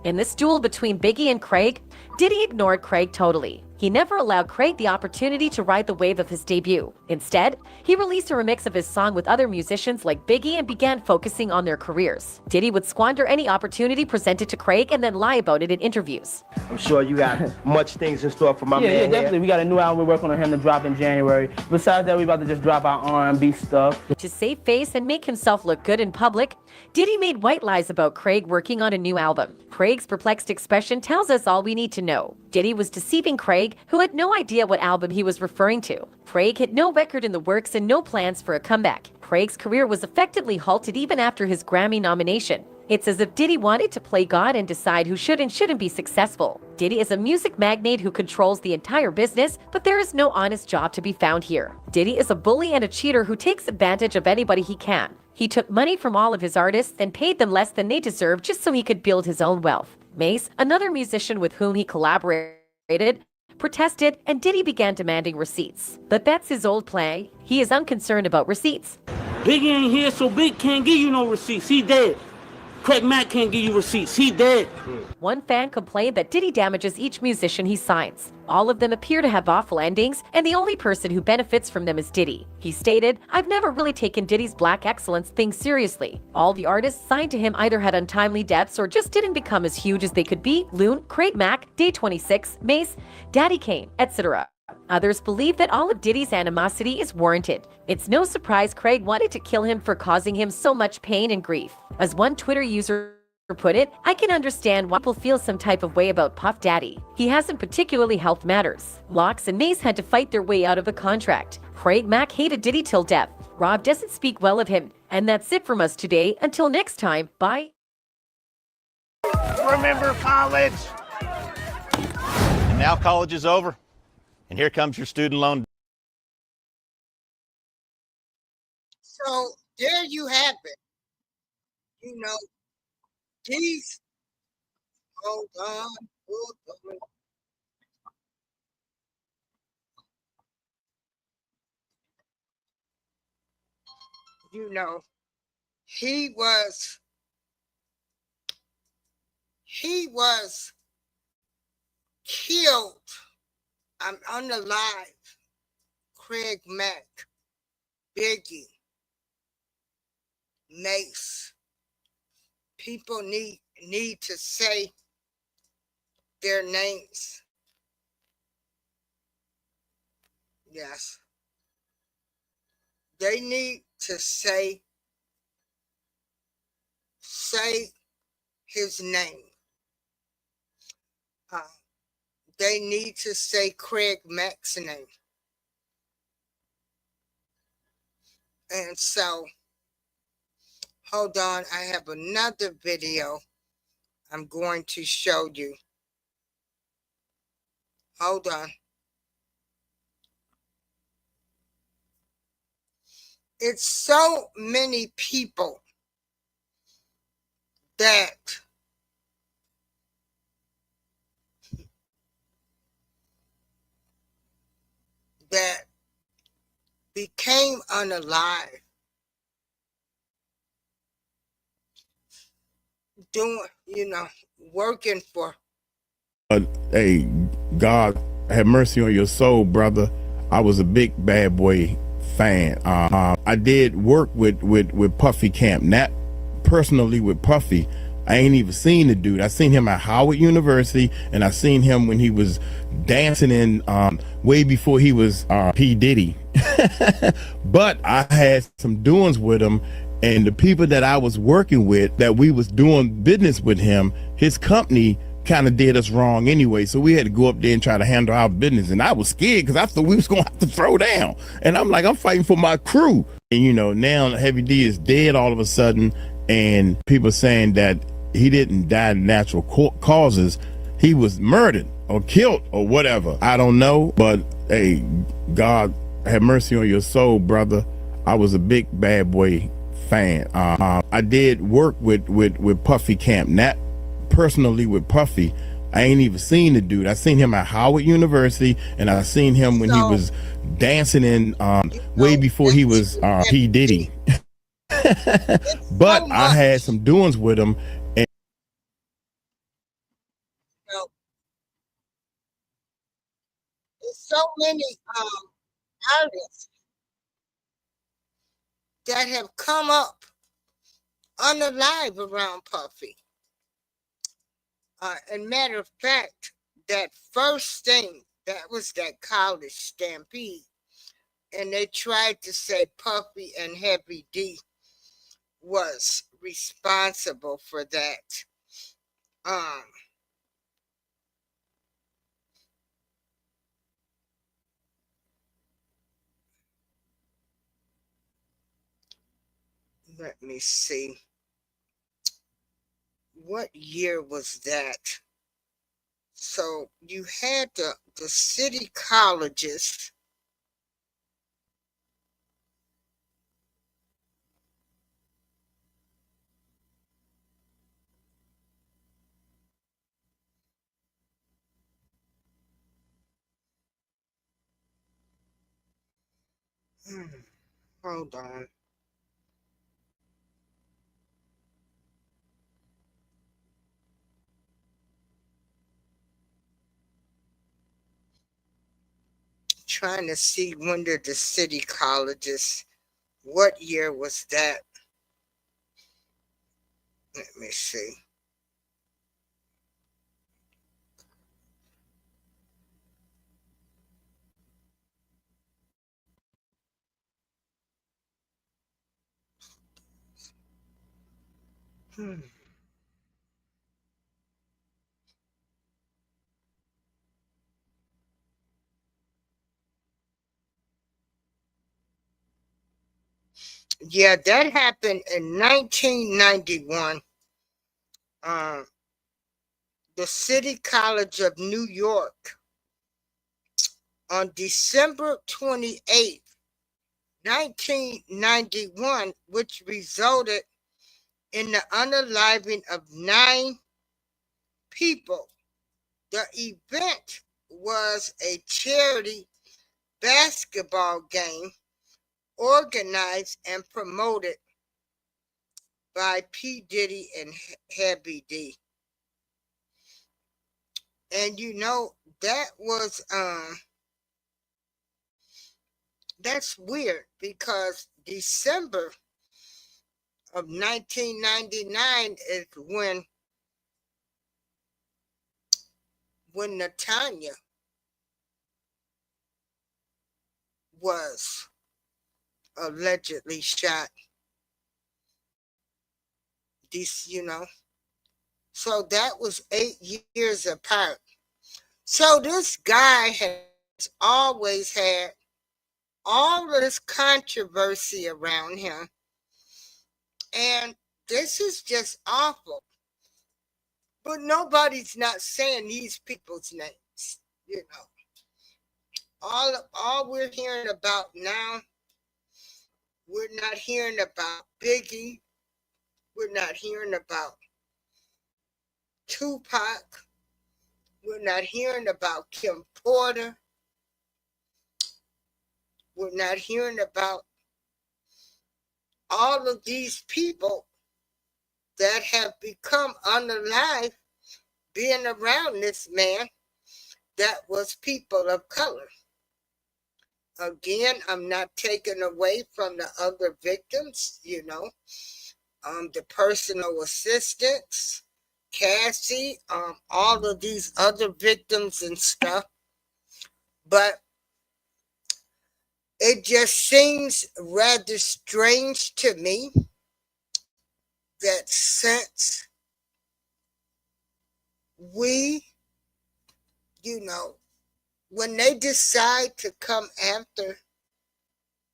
In this duel between Biggie and Craig, Diddy ignored Craig totally. He never allowed Craig the opportunity to ride the wave of his debut. Instead, he released a remix of his song with other musicians like Biggie and began focusing on their careers. Diddy would squander any opportunity presented to Craig and then lie about it in interviews. I'm sure you got much things in store for my man. Yeah, definitely. We got a new album we're working on him to drop in January. Besides that, we about to just drop our R&B stuff. To save face and make himself look good in public, Diddy made white lies about Craig working on a new album. Craig's perplexed expression tells us all we need to know. Diddy was deceiving Craig, who had no idea what album he was referring to. Craig had no record in the works and no plans for a comeback. Craig's career was effectively halted even after his Grammy nomination. It's as if Diddy wanted to play God and decide who should and shouldn't be successful. Diddy is a music magnate who controls the entire business, but there is no honest job to be found here. Diddy is a bully and a cheater who takes advantage of anybody he can. He took money from all of his artists and paid them less than they deserved just so he could build his own wealth. Mace, another musician with whom he collaborated, protested, and Diddy began demanding receipts. But that's his old play. He is unconcerned about receipts. Biggie ain't here, so Big can't give you no receipts. He dead. Craig Mack can't give you receipts. He dead. One fan complained that Diddy damages each musician he signs. All of them appear to have awful endings, and the only person who benefits from them is Diddy. He stated, "I've never really taken Diddy's black excellence thing seriously. All the artists signed to him either had untimely deaths or just didn't become as huge as they could be. Loon, Craig Mack, Day 26, Mace, Daddy Kane, etc." Others believe that all of Diddy's animosity is warranted. It's no surprise Craig wanted to kill him for causing him so much pain and grief. As one Twitter user put it, "I can understand why people feel some type of way about Puff Daddy. He hasn't particularly helped matters." Locks and Mace had to fight their way out of the contract. Craig Mack hated Diddy till death. Rob doesn't speak well of him. And that's it from us today. Until next time, bye. Remember college? And now college is over. And here comes your student loan. So there you have it. You know, these, hold on. You know, he was killed. I'm unalive. Craig Mack, Biggie, Mace. People need to say their names. Yes. They need to say his name. They need to say Craig Mack's name. And so, hold on, I have another video I'm going to show you. Hold on. It's so many people that became unalive doing, working for. Hey, God have mercy on your soul, brother. I was a big Bad Boy fan. I did work with Puffy Camp, not personally with Puffy. I ain't even seen the dude. I seen him at Howard University, and I seen him when he was dancing in way before he was P. Diddy. But I had some doings with him, and the people that I was working with, that we was doing business with him, his company kind of did us wrong anyway, so we had to go up there and try to handle our business. And I was scared because I thought we was gonna have to throw down, and I'm like, I'm fighting for my crew. And now Heavy D is dead all of a sudden, and people saying that he didn't die of natural causes. He was murdered or killed or whatever. I don't know, but hey, God have mercy on your soul, brother. I was a big Bad Boy fan. I did work with Puffy Camp, not personally with Puffy. I ain't even seen the dude. I seen him at Howard University, and I seen him when he was dancing in way before he was P. Diddy. But I had some doings with him. And there's so many artists that have come up unalive around Puffy. And matter of fact, that first thing, that was that college stampede. And they tried to say Puffy and Heavy D was responsible for that. Let me see. what year was that? So you had the city colleges. Hold on. Trying to see when did the city colleges, what year was that? Let me see. Yeah, that happened in 1991. Um, the City College of New York on December 28th, 1991, which resulted in the unaliving of 9 people. The event was a charity basketball game organized and promoted by P. Diddy and Heavy D. And that was that's weird because December of 1999 is when Natania was allegedly shot. So that was 8 years apart. So this guy has always had all of this controversy around him. And this is just awful. But nobody's not saying these people's names, All we're hearing about now, we're not hearing about Biggie. We're not hearing about Tupac. We're not hearing about Kim Porter. We're not hearing about all of these people that have become unalive being around this man that was people of color. Again, I'm not taking away from the other victims, the personal assistants, Cassie, all of these other victims and stuff. But it just seems rather strange to me that since we, when they decide to come after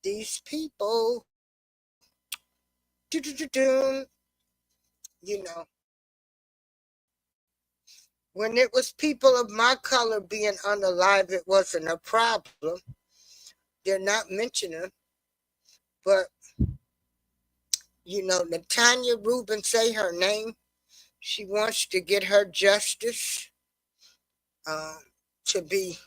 these people, when it was people of my color being unalive, it wasn't a problem. They're not mentioning, but Natania Reuben say her name. She wants to get her justice to be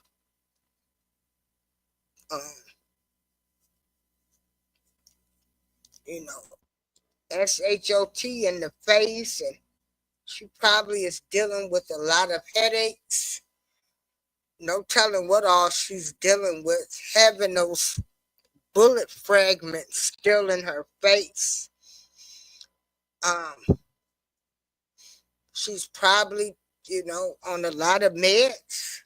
SHOT in the face, and she probably is dealing with a lot of headaches. No telling what all she's dealing with, having those bullet fragments still in her face. She's probably, on a lot of meds.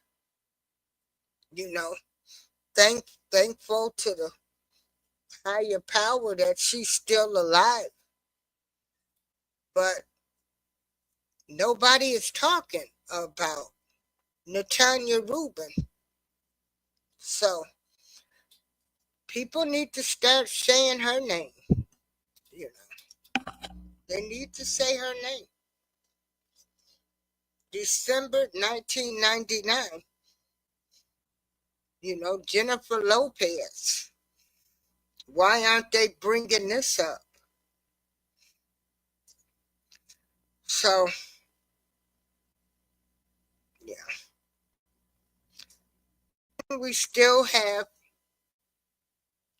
Thankful to the higher power that she's still alive. But nobody is talking about Natania Reuben. So people need to start saying her name. They need to say her name. December 1999. Jennifer Lopez. Why aren't they bringing this up? So, yeah. We still have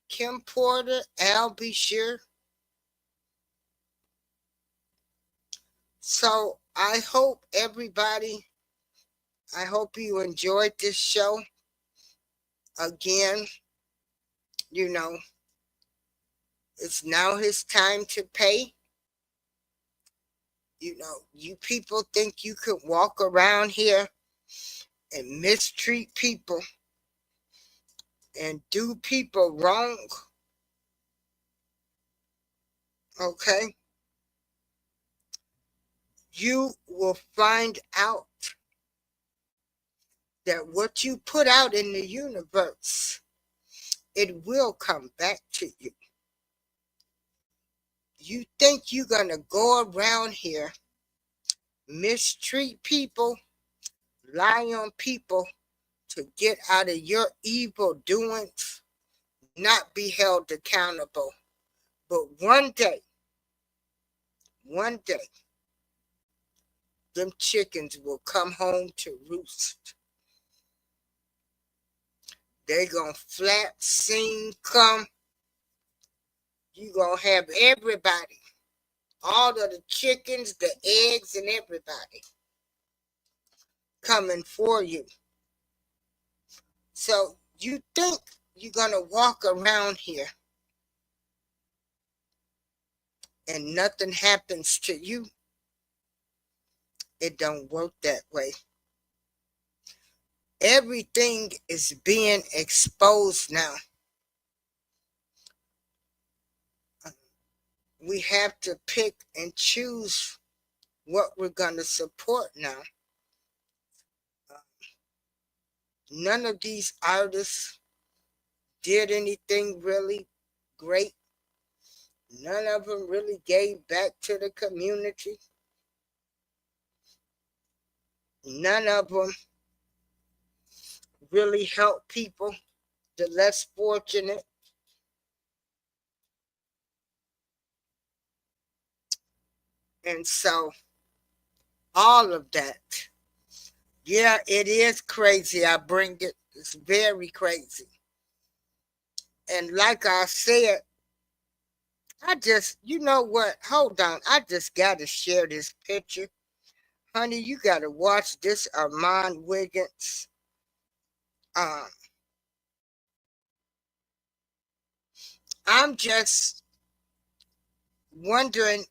Kim Porter, Al Bashir. So I hope you enjoyed this show. Again, it's now his time to pay. You people think you could walk around here and mistreat people and do people wrong. Okay? You will find out that what you put out in the universe, it will come back to you. You think you're going to go around here, mistreat people, lie on people to get out of your evil doings, not be held accountable. But one day, them chickens will come home to roost. They gonna flat scene come. You gonna have everybody, all of the chickens, the eggs, and everybody coming for you. So you think you're gonna walk around here and nothing happens to you? It don't work that way. Everything is being exposed now. We have to pick and choose what we're going to support now. None of these artists did anything really great. None of them really gave back to the community. None of them really helped people, the less fortunate. And so, all of that, yeah, it is crazy. I bring it. It's very crazy. And like I said, you know what? Hold on. I just got to share this picture. Honey, you got to watch this Armand Wiggins. I'm just wondering.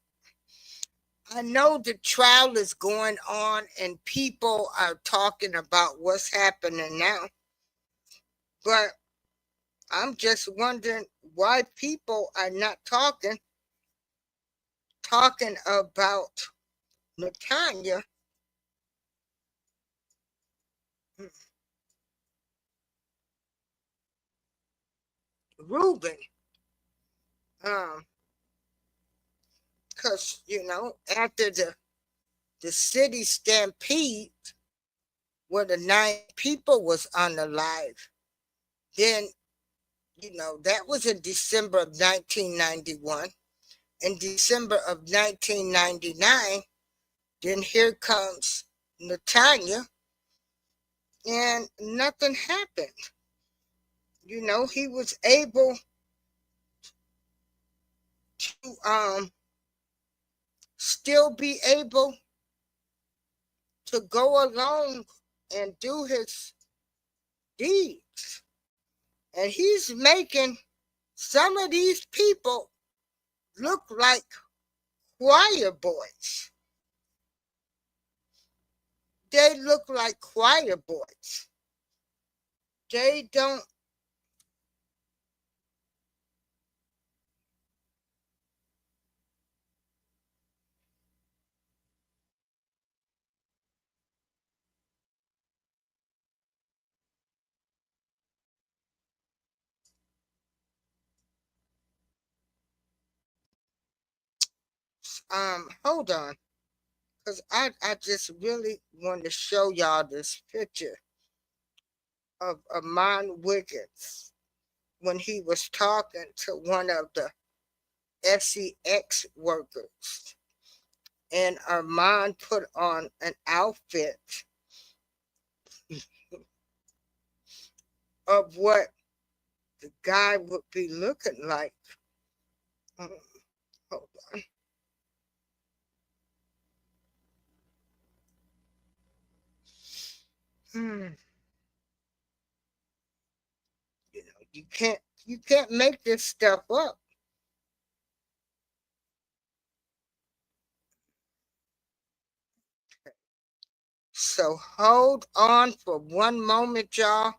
I know the trial is going on and people are talking about what's happening now. But I'm just wondering why people are not talking about Natania. Reuben. Because, after the city stampede where the 9 people was unalive, then, that was in December of 1991. In December of 1999, then here comes Natania, and nothing happened. He was able to still be able to go along and do his deeds. And he's making some of these people look like choir boys. They look like choir boys. They don't. Hold on. because I just really want to show y'all this picture of Amon Wiggins when he was talking to one of the SEX workers. And Armand put on an outfit of what the guy would be looking like. Hold on. You know, you can't make this stuff up. So hold on for one moment, y'all.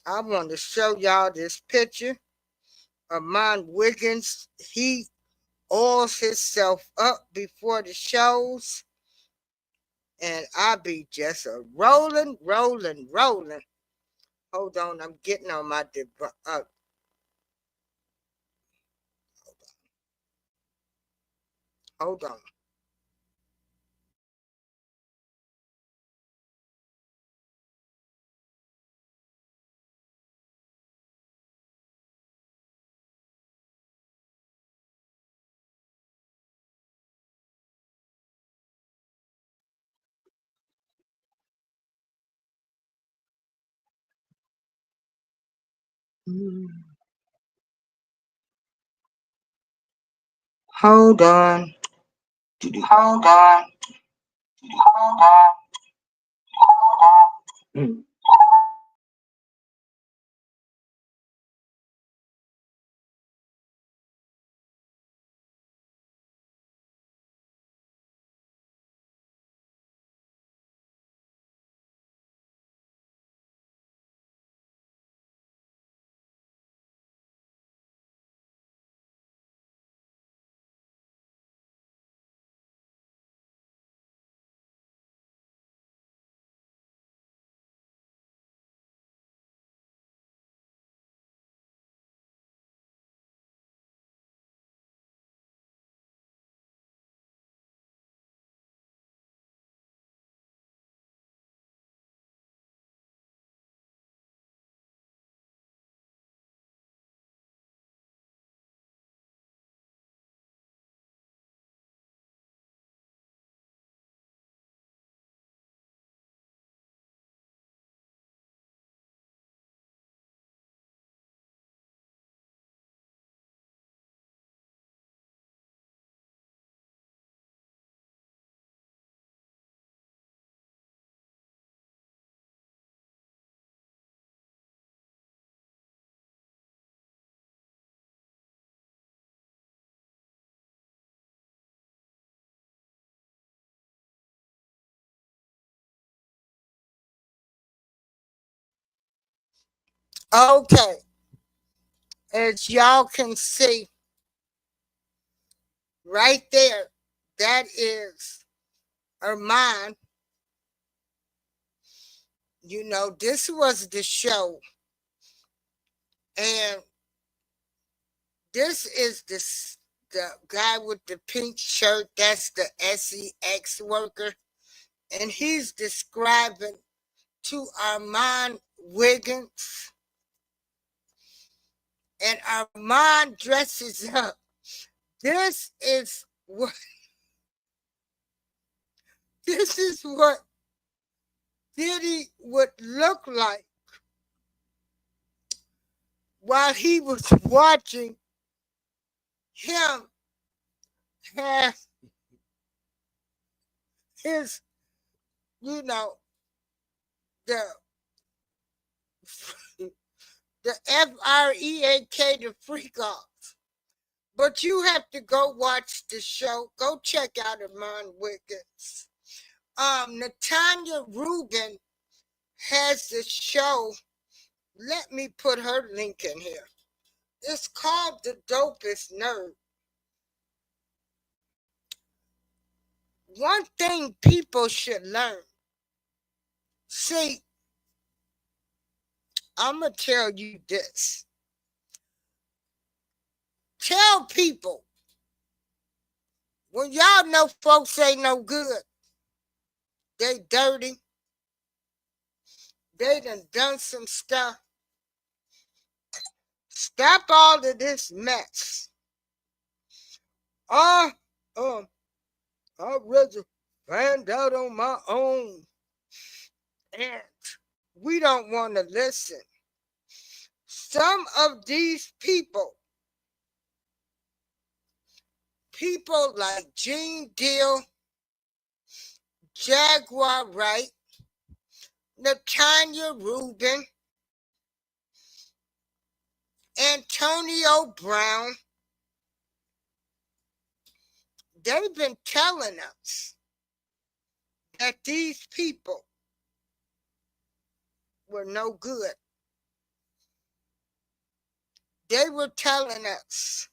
I want to show y'all this picture. Amon Wiggins, he oils himself up before the shows. And I be just a rolling. Hold on, I'm getting on my hold on. Hold on. Hold on. Hold on. Okay. As y'all can see right there, that is Armand. You know, this was the show. And this is the guy with the pink shirt. That's the SEX worker. And he's describing to Armand Wiggins. And Armand dresses up. This is what Diddy would look like while he was watching him have his, you know, the FREAK, the freak off. But you have to go watch the show. Go check out Amon Wiggins. Natania Reuben has the show. Let me put her link in here. It's called The Dopest Nerd. One thing people should learn. See, I'm going to tell you this. Tell people, when y'all know folks ain't no good, They dirty. They done some stuff. Stop all of this mess. I'd rather find out on my own. And we don't want to listen. Some of these people like Gene Deal, Jaguar Wright, Natania Reuben, Antonio Brown, they've been telling us that these people were no good. They were telling us.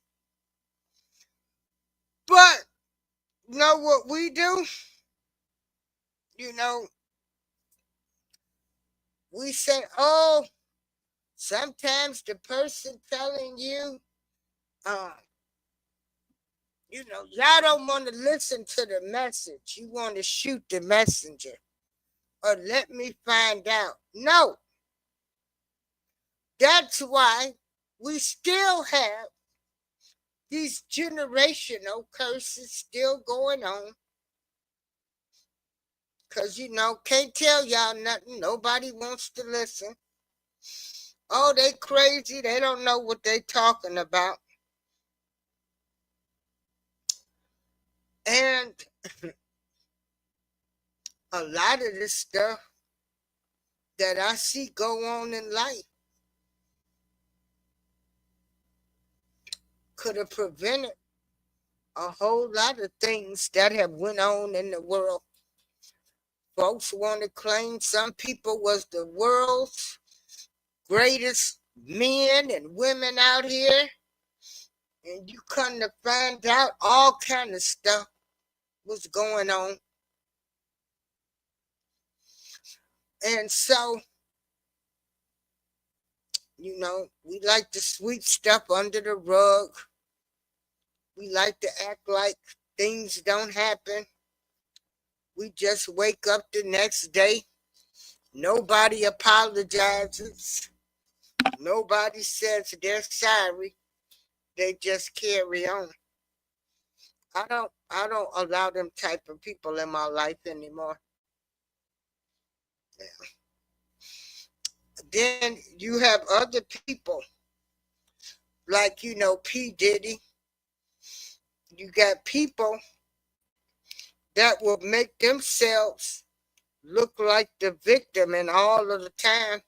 But know what we do? You know, we say, oh, sometimes the person telling you, y'all don't want to listen to the message. You want to shoot the messenger. Or let me find out. No. That's why we still have these generational curses still going on. Because, can't tell y'all nothing. Nobody wants to listen. Oh, they crazy. They don't know what they talking about. And a lot of this stuff that I see go on in life could have prevented a whole lot of things that have went on in the world. Folks want to claim some people was the world's greatest men and women out here. And you come to find out all kind of stuff was going on. And so, we like to sweep stuff under the rug. We like to act like things don't happen. We just wake up the next day. Nobody apologizes. Nobody says they're sorry. They just carry on. I don't allow them type of people in my life anymore. Yeah. Then you have other people like, P. Diddy. You got people that will make themselves look like the victim, and all of the time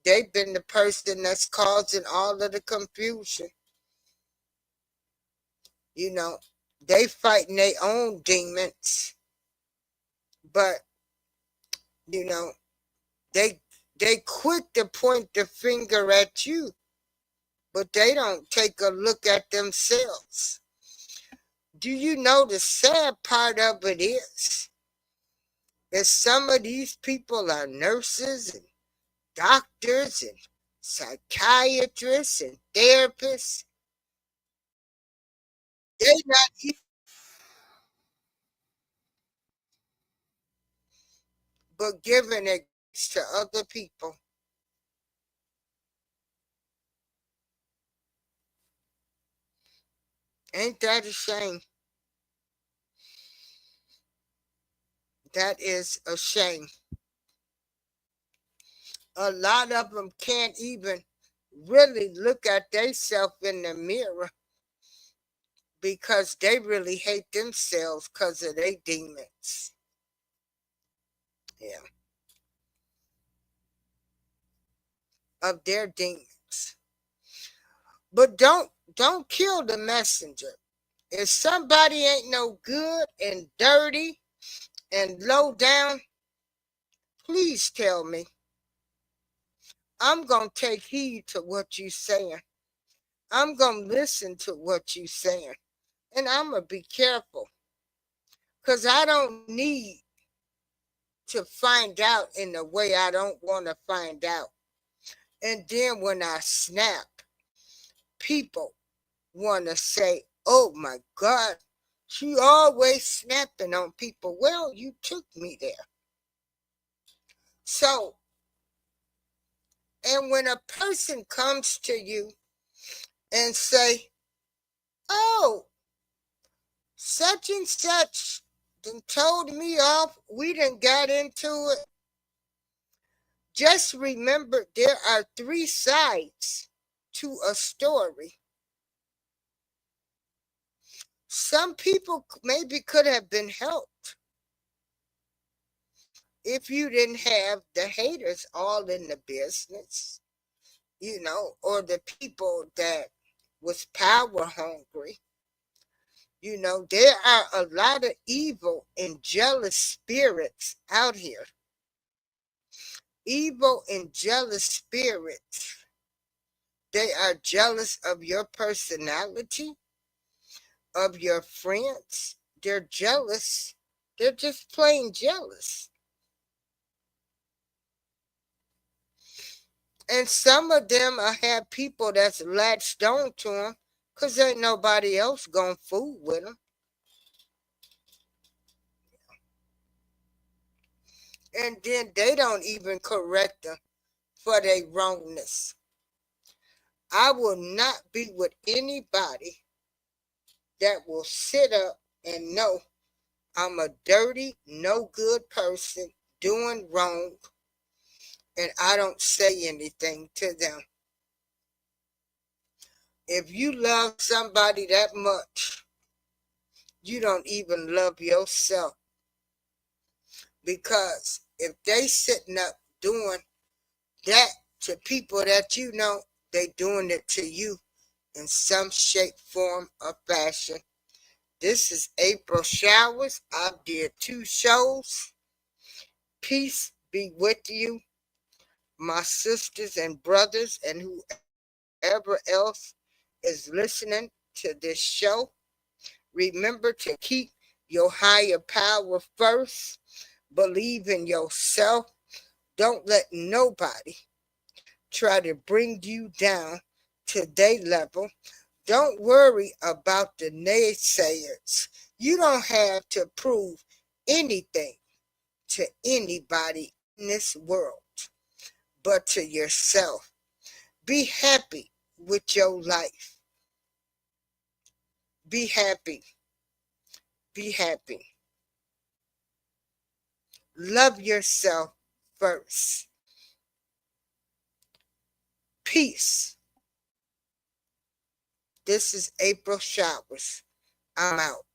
they've been the person that's causing all of the confusion. They fighting their own demons, but they quick to point the finger at you, but they don't take a look at themselves. Do you know the sad part of it is that some of these people are nurses and doctors and psychiatrists and therapists? They not even, but giving it to other people. Ain't that a shame? That is a shame. A lot of them can't even really look at themselves in the mirror because they really hate themselves because of their demons. Yeah. Of their demons. But don't kill the messenger. If somebody ain't no good and dirty and low down, please tell me. I'm going to take heed to what you're saying. I'm going to listen to what you're saying. And I'm going to be careful. Because I don't need to find out in the way I don't want to find out. And then when I snap, people want to say, oh my God, She always snapping on people. Well, you took me there. So, and when a person comes to you and say, oh, such and such done told me off, we done got into it. Just remember there are 3 sides to a story. Some people maybe could have been helped if you didn't have the haters all in the business, or the people that was power hungry. There are a lot of evil and jealous spirits out here. Evil and jealous spirits. They are jealous of your personality, of your friends. They're jealous. They're just plain jealous. And some of them have people that's latched on to them because ain't nobody else gonna fool with them. And then they don't even correct them for their wrongness. I will not be with anybody that will sit up and know I'm a dirty, no good person doing wrong, and I don't say anything to them. If you love somebody that much, you don't even love yourself. Because if they sitting up doing that to people that you know, they doing it to you in some shape, form, or fashion. This is April Showers. I did 2 shows. Peace be with you, my sisters and brothers, and whoever else is listening to this show. Remember to keep your higher power first. Believe in yourself. Don't let nobody try to bring you down to their level. Don't worry about the naysayers. You don't have to prove anything to anybody in this world but to yourself. Be happy with your life. Be happy. Be happy. Love yourself first. Peace. This is April Showers. I'm out.